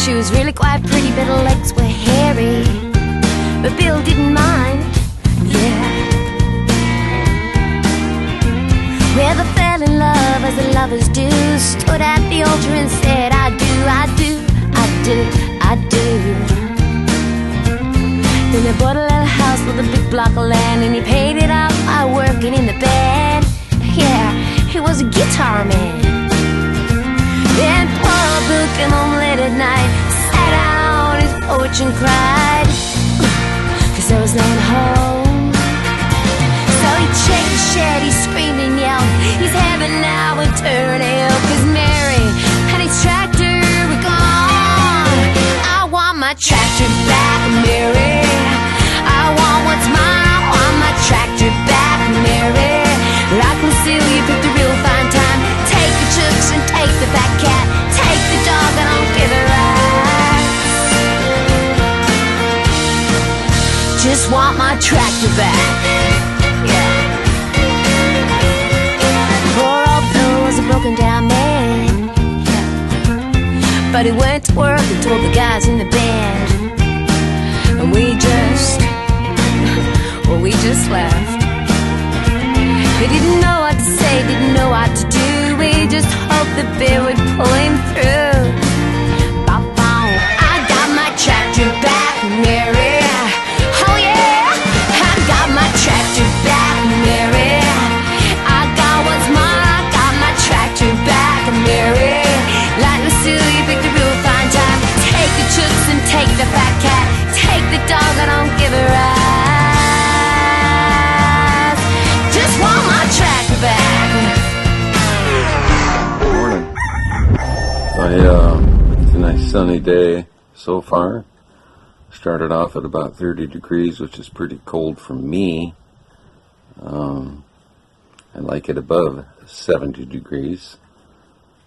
She was really quite pretty, but her legs were hairy. But Bill didn't mind, yeah. Well, they fell in love as the lovers do. Stood at the altar and said, I do, I do, I do, I do. Then they bought a little house with a big block of land, and he paid it off by working in the band. Yeah, he was a guitar man. And poor old Bill came home late at night, sat down his porch and cried, 'cause there was no one home. So he checked the shed, he screamed and yelled, he's having now a turnail, 'cause Mary and his tractor were gone. I want my tractor back, Mary. I want what's mine. I want my tractor back, Mary. Like Lucille, you picked a real fine time. Take the chooks and take the fat cat. Take the dog and I'll give her rights. Just want my tractor back. Yeah. Poor old Bill was a broken down man. Yeah. But he went to work and told the guys in the band. And we just left. We didn't know what to say, didn't know what to do. We just hoped the Bill would pull him through. I got my tractor back, Mary. Oh yeah, I got my tractor back, Mary. I got what's mine. I got my tractor back, Mary. Like Lucille, you picked a real fine time. Take the chooks and take the fat cat. Take the dog and don't give a rise. Just want my tractor back. Morning. It's a nice sunny day so far. Started off at about 30 degrees, which is pretty cold for me. I like it above 70 degrees.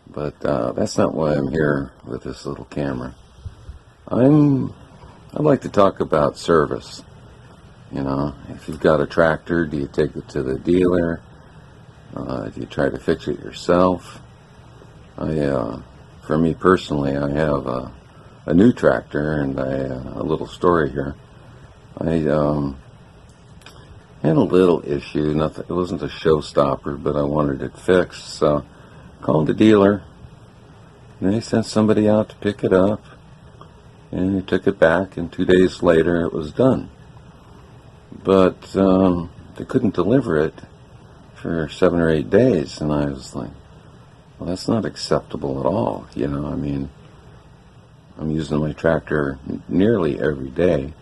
But that's not why I'm here with this little camera. I'd like to talk about service. You know, if you've got a tractor, do you take it to the dealer? Do you try to fix it yourself? For me personally, I have a new tractor, and a little story here. I had a little issue. Nothing. It wasn't a showstopper, but I wanted it fixed. So called the dealer, and they sent somebody out to pick it up, and he took it back, and 2 days later it was done. But they couldn't deliver it for 7 or 8 days, and I was like, well, that's not acceptable at all. You know, I mean, I'm using my tractor nearly every day,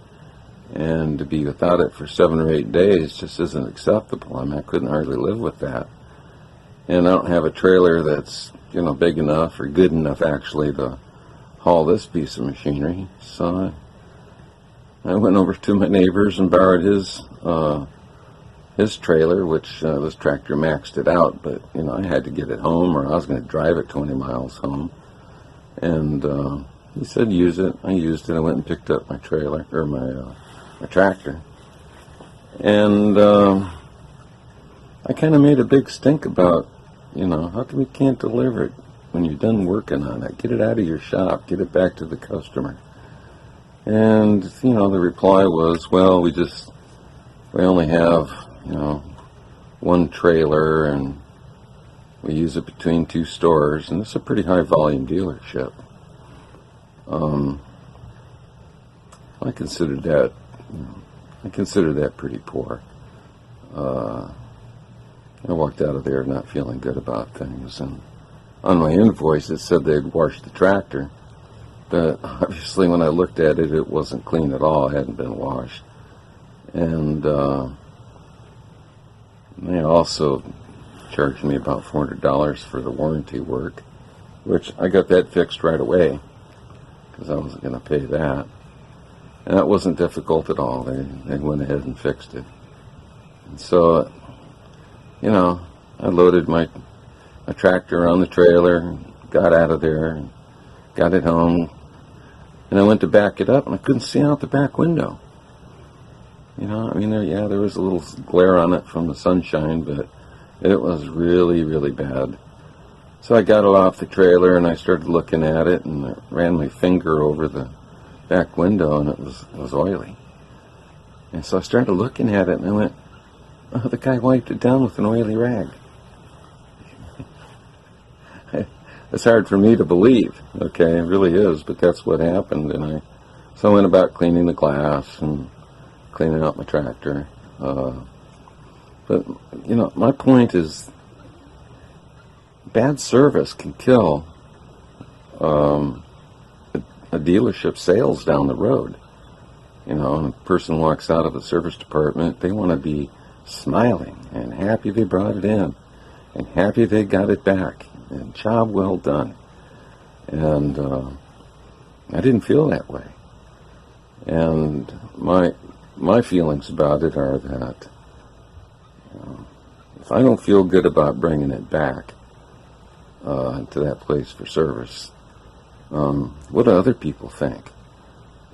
and to be without it for 7 or 8 days just isn't acceptable. I mean, I couldn't hardly live with that. And I don't have a trailer that's, you know, big enough or good enough actually to haul this piece of machinery. So I went over to my neighbor's and borrowed his trailer, which this tractor maxed it out, but you know, I had to get it home, or I was going to drive it 20 miles home. And he said use it. I used it. I went and picked up my trailer, or my tractor, and I kind of made a big stink about, you know, how come you can't deliver it when you're done working on it? Get it out of your shop, get it back to the customer. And you know, the reply was, well, we only have, you know, one trailer, and we use it between 2 stores, and it's a pretty high volume dealership. I considered that, pretty poor. I walked out of there not feeling good about things, and on my invoice it said they'd washed the tractor, but obviously when I looked at it, it wasn't clean at all. It hadn't been washed. And they also charged me about $400 for the warranty work, which I got that fixed right away because I wasn't going to pay that. And that wasn't difficult at all. They went ahead and fixed it. And so, you know, I loaded my tractor on the trailer, got out of there, and got it home, and I went to back it up, and I couldn't see out the back window. You know, I mean, there was a little glare on it from the sunshine, but it was really, really bad. So I got it off the trailer and I started looking at it, and I ran my finger over the back window, and it was oily. And so I started looking at it, and I went, oh, the guy wiped it down with an oily rag. It's hard for me to believe, okay, it really is, but that's what happened. And so I went about cleaning the glass and cleaning out my tractor. But, you know, my point is, bad service can kill a dealership sales down the road. You know, when a person walks out of the service department, they want to be smiling and happy they brought it in and happy they got it back and job well done. And I didn't feel that way. And my feelings about it are that if I don't feel good about bringing it back to that place for service, what do other people think?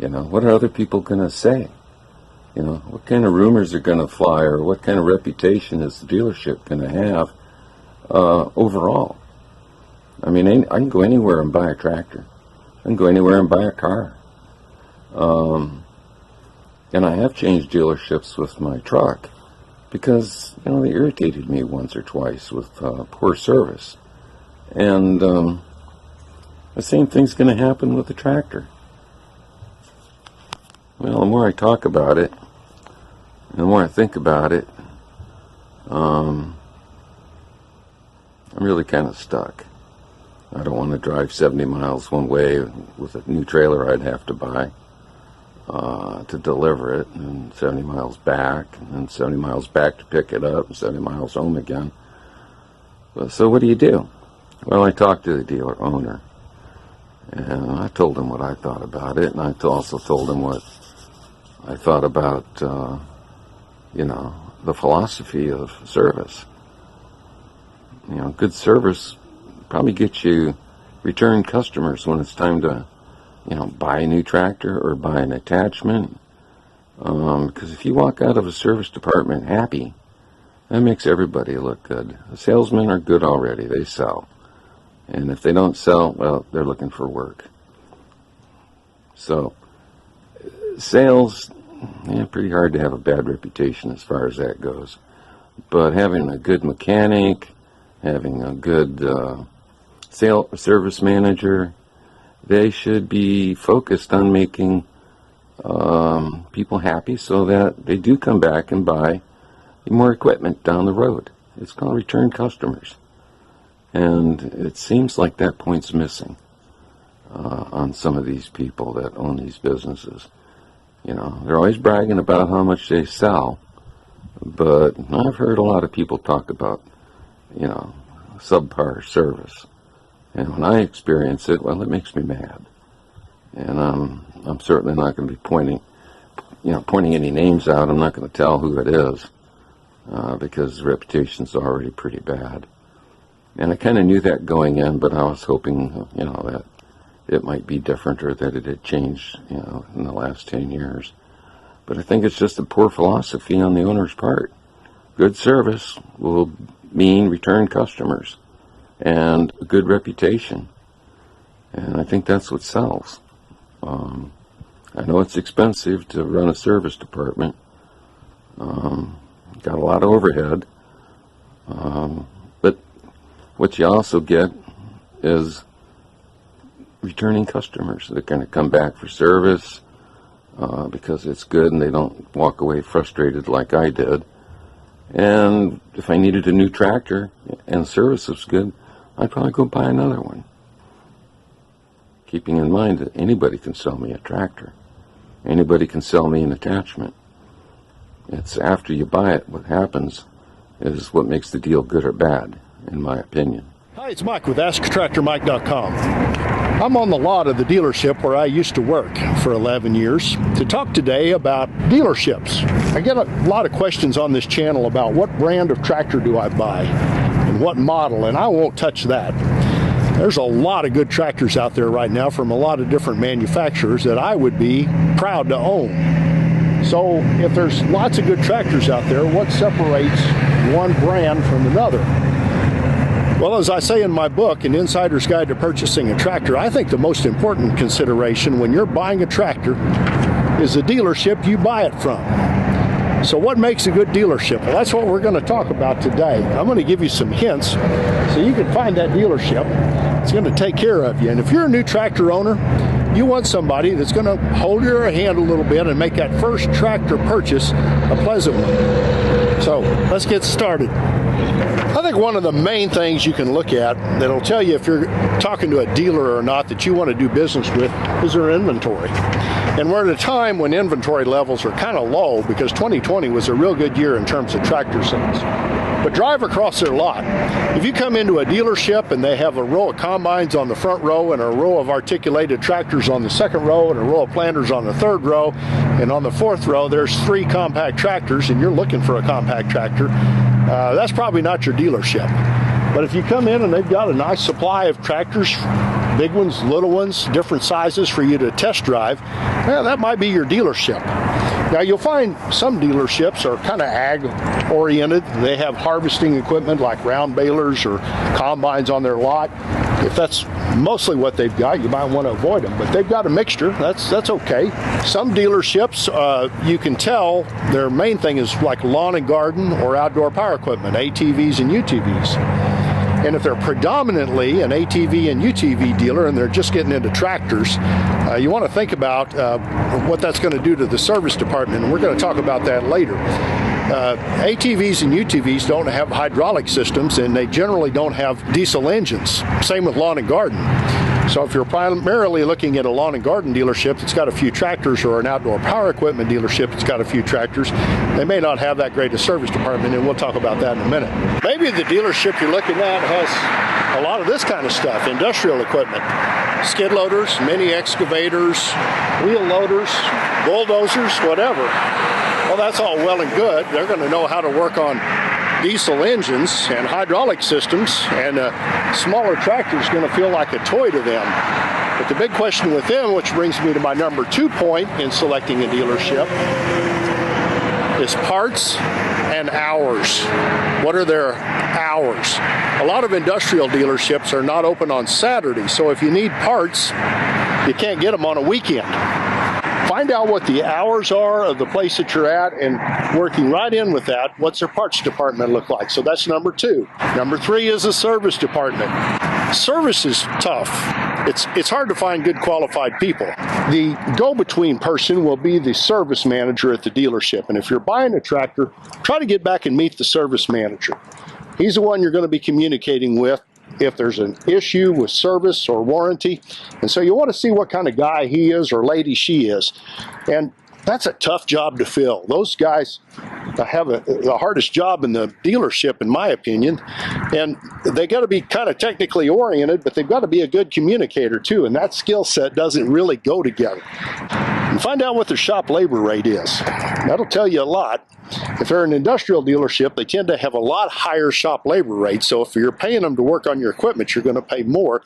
You know, what are other people going to say? You know, what kind of rumors are going to fly, or what kind of reputation is the dealership going to have overall? I mean, I can go anywhere and buy a tractor. I can go anywhere and buy a car. And I have changed dealerships with my truck because, you know, they irritated me once or twice with poor service. And the same thing's going to happen with the tractor. Well, the more I talk about it, and the more I think about it, I'm really kind of stuck. I don't want to drive 70 miles one way with a new trailer I'd have to buy to deliver it, and 70 miles back, and 70 miles back to pick it up, and 70 miles home again. So what do you do? Well, I talked to the dealer owner, and I told him what I thought about it, and I also told him what I thought about, you know, the philosophy of service. You know, good service probably gets you return customers when it's time to, you know, buy a new tractor or buy an attachment. Because if you walk out of a service department happy, that makes everybody look good. The salesmen are good already. They sell. And if they don't sell, well, they're looking for work. So, sales, yeah, pretty hard to have a bad reputation as far as that goes. But having a good mechanic, having a good service manager, they should be focused on making people happy so that they do come back and buy more equipment down the road. It's called return customers. And it seems like that point's missing on some of these people that own these businesses. You know, they're always bragging about how much they sell, but I've heard a lot of people talk about, you know, subpar service. And when I experience it, well, it makes me mad. And I'm certainly not going to be pointing any names out. I'm not going to tell who it is because the reputation's already pretty bad. And I kind of knew that going in, but I was hoping, you know, that it might be different or that it had changed, you know, in the last 10 years. But I think it's just a poor philosophy on the owner's part. Good service will mean return customers and a good reputation. And I think that's what sells. I know it's expensive to run a service department. Got a lot of overhead. But what you also get is returning customers. They're going to come back for service because it's good and they don't walk away frustrated like I did. And if I needed a new tractor and service was good, I'd probably go buy another one. Keeping in mind that anybody can sell me a tractor. Anybody can sell me an attachment. It's after you buy it, what happens is what makes the deal good or bad, in my opinion. Hi, it's Mike with AskTractorMike.com. I'm on the lot of the dealership where I used to work for 11 years to talk today about dealerships. I get a lot of questions on this channel about what brand of tractor do I buy and what model, and I won't touch that. There's a lot of good tractors out there right now from a lot of different manufacturers that I would be proud to own. So if there's lots of good tractors out there, what separates one brand from another? Well, as I say in my book, An Insider's Guide to Purchasing a Tractor, I think the most important consideration when you're buying a tractor is the dealership you buy it from. So what makes a good dealership? Well, that's what we're going to talk about today. I'm going to give you some hints so you can find that dealership that's going to take care of you. And if you're a new tractor owner, you want somebody that's going to hold your hand a little bit and make that first tractor purchase a pleasant one. So let's get started. I think one of the main things you can look at that'll tell you if you're talking to a dealer or not that you want to do business with is their inventory. And we're at a time when inventory levels are kind of low because 2020 was a real good year in terms of tractor sales. But drive across their lot. If you come into a dealership and they have a row of combines on the front row and a row of articulated tractors on the second row and a row of planters on the third row, and on the fourth row there's 3 compact tractors and you're looking for a compact tractor, that's probably not your dealership. But if you come in and they've got a nice supply of tractors, big ones, little ones, different sizes for you to test drive, that might be your dealership. Now you'll find some dealerships are kind of ag oriented. They have harvesting equipment like round balers or combines on their lot. If that's mostly what they've got, you might want to avoid them. But they've got a mixture. That's okay. Some dealerships, you can tell their main thing is like lawn and garden or outdoor power equipment, ATVs and UTVs. And if they're predominantly an ATV and UTV dealer and they're just getting into tractors, you want to think about what that's going to do to the service department, and we're going to talk about that later. ATVs and UTVs don't have hydraulic systems, and they generally don't have diesel engines. Same with lawn and garden. So if you're primarily looking at a lawn and garden dealership that's got a few tractors or an outdoor power equipment dealership that's got a few tractors, they may not have that great a service department, and we'll talk about that in a minute. Maybe the dealership you're looking at has a lot of this kind of stuff, industrial equipment, skid loaders, mini excavators, wheel loaders, bulldozers, whatever. Well, that's all well and good. They're going to know how to work on diesel engines and hydraulic systems, and a smaller tractor is going to feel like a toy to them. But the big question with them, which brings me to my number 2 point in selecting a dealership, is parts and hours. What are their hours? A lot of industrial dealerships are not open on Saturday, so if you need parts, you can't get them on a weekend. Find out what the hours are of the place that you're at, and working right in with that, what's their parts department look like? So that's number 2. Number 3 is the service department. Service is tough. It's hard to find good qualified people. The go-between person will be the service manager at the dealership. And if you're buying a tractor, try to get back and meet the service manager. He's the one you're going to be communicating with if there's an issue with service or warranty. And so you want to see what kind of guy he is or lady she is. And that's a tough job to fill. Those guys have the hardest job in the dealership, in my opinion. And they got to be kind of technically oriented, but they've got to be a good communicator too. And that skill set doesn't really go together. And find out what their shop labor rate is. That'll tell you a lot. If they're an industrial dealership, they tend to have a lot higher shop labor rates. So if you're paying them to work on your equipment, you're going to pay more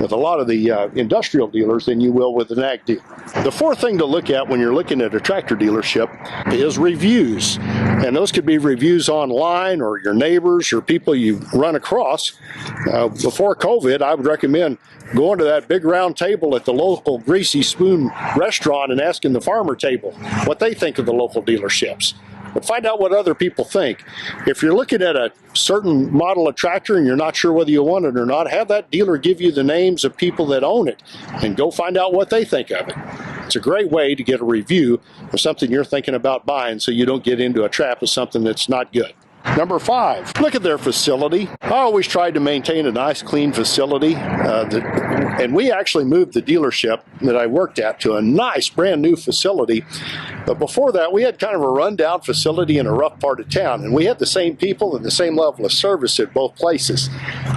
with a lot of the industrial dealers than you will with an ag dealer. The 4th thing to look at when you're looking at a tractor dealership is reviews. And those could be reviews online or your neighbors or people you run across. Before COVID, I would recommend going to that big round table at the local Greasy Spoon restaurant and asking the farmer table what they think of the local dealerships. But find out what other people think. If you're looking at a certain model of tractor and you're not sure whether you want it or not, have that dealer give you the names of people that own it and go find out what they think of it. It's a great way to get a review of something you're thinking about buying so you don't get into a trap of something that's not good. Number 5, look at their facility. I always tried to maintain a nice, clean facility. And we actually moved the dealership that I worked at to a nice, brand new facility. But before that, we had kind of a rundown facility in a rough part of town. And we had the same people and the same level of service at both places.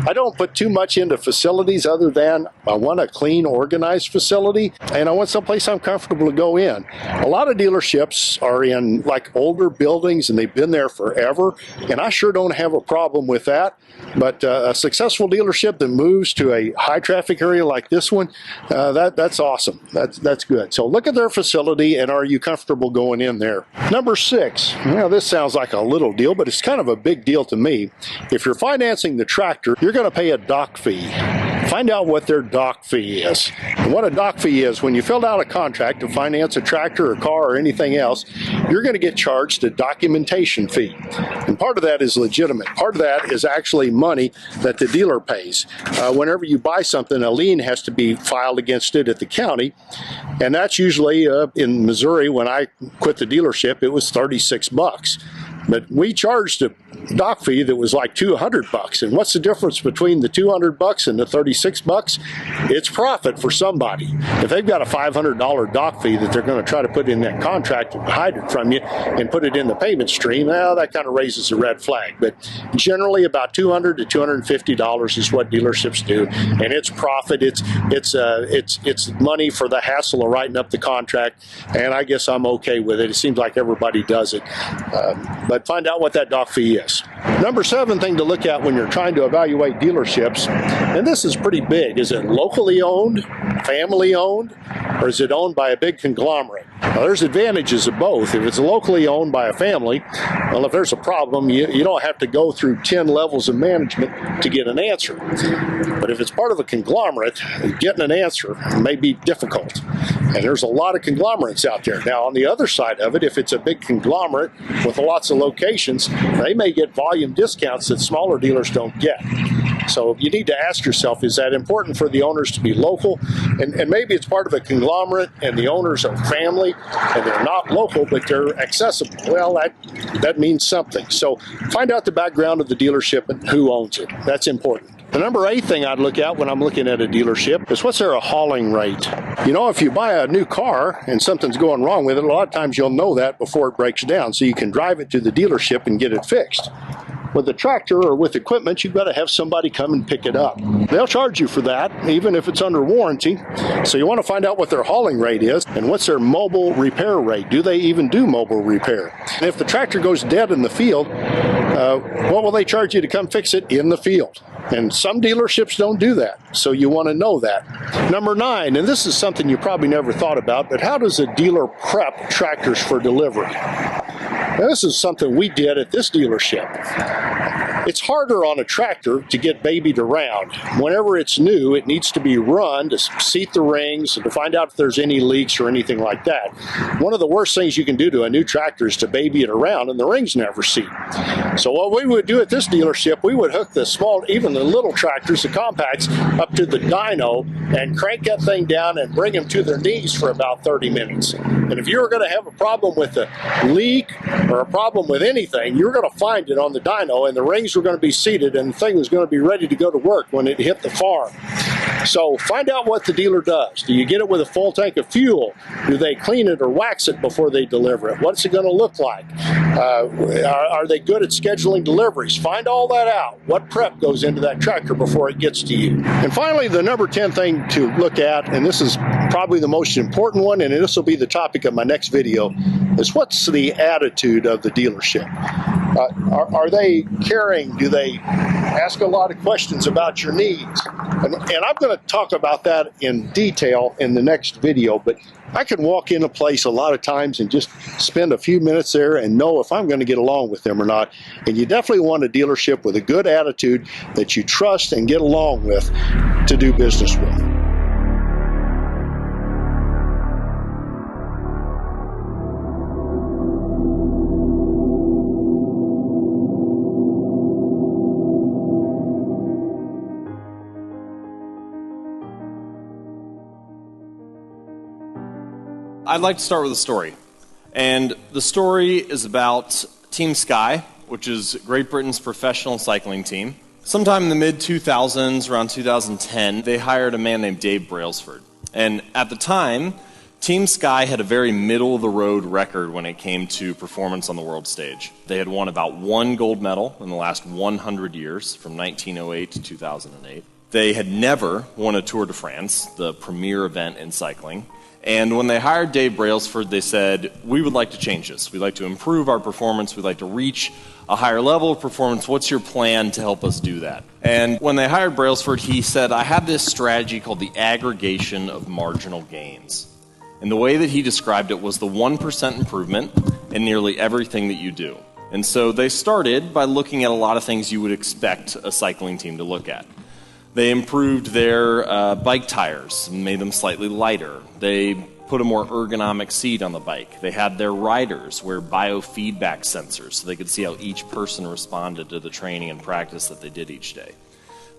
I don't put too much into facilities other than I want a clean, organized facility. And I want someplace I'm comfortable to go in. A lot of dealerships are in like older buildings and they've been there forever. and I sure don't have a problem with that. But a successful dealership that moves to a high traffic area like this one, that's awesome. That's good. So look at their facility, and are you comfortable going in there? Number 6. Now this sounds like a little deal, but it's kind of a big deal to me. If you're financing the tractor, you're going to pay a dock fee. Find out what their dock fee is. And what a dock fee is, when you fill out a contract to finance a tractor or car or anything else, you're going to get charged a documentation fee. And part of that is legitimate. Part of that is actually money that the dealer pays. Whenever you buy something, a lien has to be filed against it at the county. And that's usually in Missouri, when I quit the dealership, it was $36. But we charged a dock fee that was like $200. And what's the difference between the $200 and the $36? It's profit for somebody. If they've got a $500 dock fee that they're going to try to put in that contract and hide it from you and put it in the payment stream, well, that kind of raises a red flag. But generally about $200 to $250 is what dealerships do, and it's profit. It's money for the hassle of writing up the contract, and I guess I'm okay with it. It seems like everybody does it. But find out what that dock fee is. Number 7 thing to look at when you're trying to evaluate dealerships, and this is pretty big, is it locally owned, family owned, or is it owned by a big conglomerate? Now, there's advantages of both. If it's locally owned by a family, well, if there's a problem, you don't have to go through 10 levels of management to get an answer. But if it's part of a conglomerate, getting an answer may be difficult. And there's a lot of conglomerates out there. Now, on the other side of it, if it's a big conglomerate with lots of locations, they may get volume discounts that smaller dealers don't get. So you need to ask yourself, is that important for the owners to be local? And maybe it's part of a conglomerate and the owners are family and they're not local, but they're accessible. Well, that means something. So find out the background of the dealership and who owns it. That's important. The number 8 thing I'd look at when I'm looking at a dealership is, what's their hauling rate? You know, if you buy a new car and something's going wrong with it, a lot of times you'll know that before it breaks down, so you can drive it to the dealership and get it fixed. With a tractor or with equipment, you've got to have somebody come and pick it up. They'll charge you for that, even if it's under warranty. So you want to find out what their hauling rate is and what's their mobile repair rate. Do they even do mobile repair? And if the tractor goes dead in the field, what will they charge you to come fix it in the field? And some dealerships don't do that, so you want to know that. Number 9, and this is something you probably never thought about, but how does a dealer prep tractors for delivery? Now, this is something we did at this dealership. It's harder on a tractor to get babied around. Whenever it's new, it needs to be run to seat the rings and to find out if there's any leaks or anything like that. One of the worst things you can do to a new tractor is to baby it around and the rings never seat. So what we would do at this dealership, we would hook the small, even the little tractors, the compacts, up to the dyno and crank that thing down and bring them to their knees for about 30 minutes. And if you were going to have a problem with a leak or a problem with anything, you're going to find it on the dyno, and the rings were going to be seated and the thing was going to be ready to go to work when it hit the farm. So find out what the dealer does. Do you get it with a full tank of fuel? Do they clean it or wax it before they deliver it? What's it going to look like? Are they good at scheduling deliveries? Find all that out. What prep goes into that tractor before it gets to you? And finally, the number 10 thing to look at, and this is probably the most important one, and this will be the topic of my next video, is what's the attitude of the dealership? Are they caring? Do they ask a lot of questions about your needs? And I'm going to talk about that in detail in the next video, but I can walk in a place a lot of times and just spend a few minutes there and know if I'm going to get along with them or not. And you definitely want a dealership with a good attitude that you trust and get along with to do business with. I'd like to start with a story. And the story is about Team Sky, which is Great Britain's professional cycling team. Sometime in the mid-2000s, around 2010, they hired a man named Dave Brailsford. And at the time, Team Sky had a very middle-of-the-road record when it came to performance on the world stage. They had won about 1 gold medal in the last 100 years, from 1908 to 2008. They had never won a Tour de France, the premier event in cycling. And when they hired Dave Brailsford, they said, we would like to change this. We'd like to improve our performance. We'd like to reach a higher level of performance. What's your plan to help us do that? And when they hired Brailsford, he said, I have this strategy called the aggregation of marginal gains. And the way that he described it was the 1% improvement in nearly everything that you do. And so they started by looking at a lot of things you would expect a cycling team to look at. They improved their bike tires and made them slightly lighter. They put a more ergonomic seat on the bike. They had their riders wear biofeedback sensors so they could see how each person responded to the training and practice that they did each day.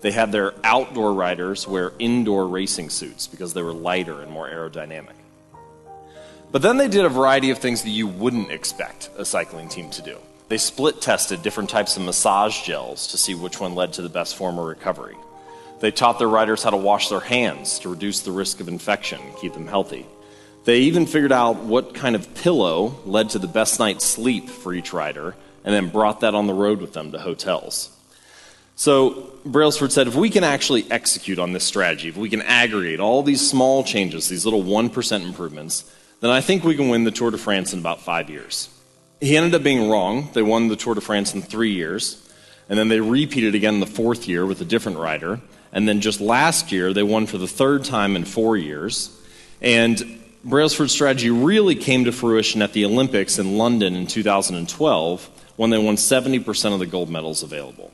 They had their outdoor riders wear indoor racing suits because they were lighter and more aerodynamic. But then they did a variety of things that you wouldn't expect a cycling team to do. They split tested different types of massage gels to see which one led to the best form of recovery. They taught their riders how to wash their hands to reduce the risk of infection and keep them healthy. They even figured out what kind of pillow led to the best night's sleep for each rider and then brought that on the road with them to hotels. So Brailsford said, if we can actually execute on this strategy, if we can aggregate all these small changes, these little 1% improvements, then I think we can win the Tour de France in about 5 years. He ended up being wrong. They won the Tour de France in 3 years, and then they repeated again the 4th year with a different rider, and then just last year they won for the 3rd time in 4 years. And Brailsford's strategy really came to fruition at the Olympics in London in 2012 when they won 70% of the gold medals available.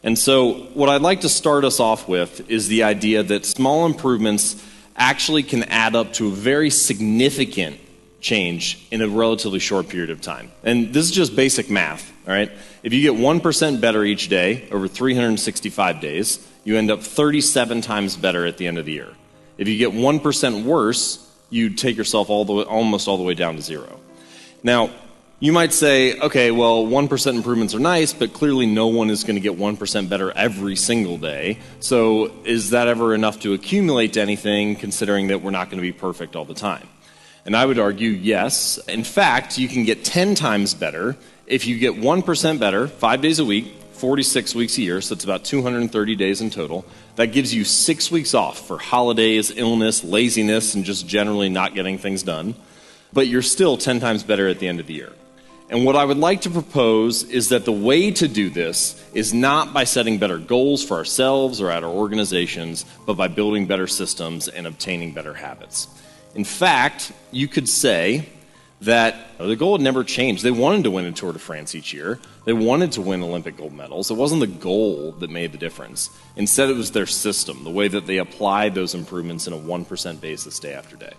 And so what I'd like to start us off with is the idea that small improvements actually can add up to a very significant change in a relatively short period of time. And this is just basic math, all right? If you get 1% better each day over 365 days, you end up 37 times better at the end of the year. If you get 1% worse, you take yourself almost all the way down to zero. Now, you might say, okay, well, 1% improvements are nice, but clearly no one is going to get 1% better every single day. So is that ever enough to accumulate to anything, considering that we're not going to be perfect all the time? And I would argue, yes. In fact, you can get 10 times better if you get 1% better 5 days a week, 46 weeks a year, so it's about 230 days in total. That gives you 6 weeks off for holidays, illness, laziness, and just generally not getting things done. But you're still 10 times better at the end of the year. And what I would like to propose is that the way to do this is not by setting better goals for ourselves or at our organizations, but by building better systems and obtaining better habits. In fact, you could say that the goal had never changed. They wanted to win a Tour de France each year. They wanted to win Olympic gold medals. It wasn't the goal that made the difference. Instead, it was their system, the way that they applied those improvements in a 1% basis day after day.